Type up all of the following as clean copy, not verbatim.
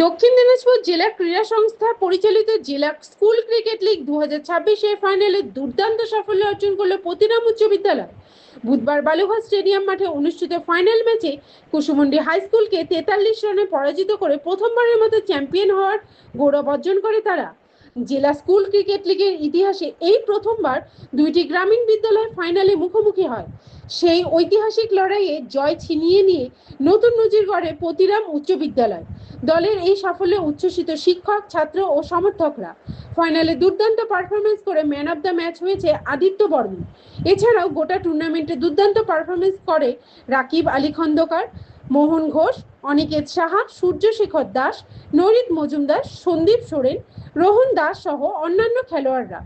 দক্ষিণ দিনাজপুর জেলা ক্রীড়া সংস্থা পরিচালিত জেলা স্কুল ক্রিকেট লিগ 2026 ফাইনালে দুর্দান্ত সাফল্য অর্জন করল পতিরাম উচ্চ বিদ্যালয়। বুধবার বালুঘাট স্টেডিয়াম মাঠে অনুষ্ঠিত ফাইনাল ম্যাচে কুসুমুন্ডি হাই স্কুলকে 43 রানে পরাজিত করে প্রথমবারের মতো চ্যাম্পিয়ন হওয়ার গৌরব অর্জন করে তারা। জেলা স্কুল ক্রিকেট লিগের ইতিহাসে এই প্রথমবার দুইটি গ্রামীণ বিদ্যালয় ফাইনালে মুখোমুখি হয়। সেই ঐতিহাসিক লড়াইয়ে জয় ছিনিয়ে নিয়ে নতুন নজির গড়ে পতিরাম উচ্চ বিদ্যালয়। দলের এই সাফল্যে উচ্ছ্বসিত শিক্ষক, ছাত্র ও সমর্থকরা। ফাইনালে দুর্দান্ত পারফরমেন্স করে ম্যান অব দ্য ম্যাচ হয়েছে আদিত্য বর্মন। এছাড়াও গোটা টুর্নামেন্টে দুর্দান্ত পারফরমেন্স করে রাকিব আলী খন্দকার, মোহন ঘোষ, অনিকেত সাহা, সূর্যশেখর দাস, নরিত মজুমদার, সন্দীপ সোরেন, রোহন দাস সহ অন্যান্য খেলোয়াড়রা।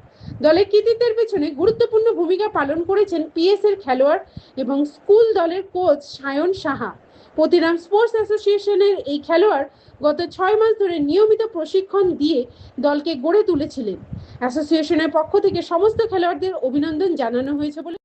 দলের কৃতিত্বের পেছনে গুরুত্বপূর্ণ ভূমিকা পালন করেছেন পিএস এর খেলোয়াড় এবং স্কুল দলের কোচ সায়ন সাহা। পতিরাম স্পোর্টস অ্যাসোসিয়েশনের এই খেলোয়াড় গত 6 মাস ধরে নিয়মিত প্রশিক্ষণ দিয়ে দলকে গড়ে তুলেছিলেন। অ্যাসোসিয়েশনের পক্ষ থেকে সমস্ত খেলোয়াড়দের অভিনন্দন জানানো হয়েছে বলে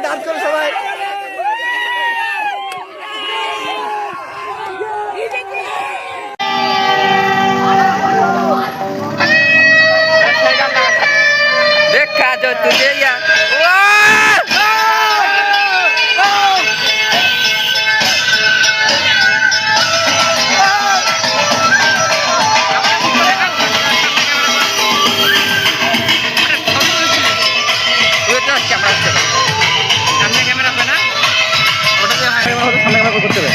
ডান্স করো সবাই। देखा जो तुझे या कैमरा पे ना সামনে করতে হবে।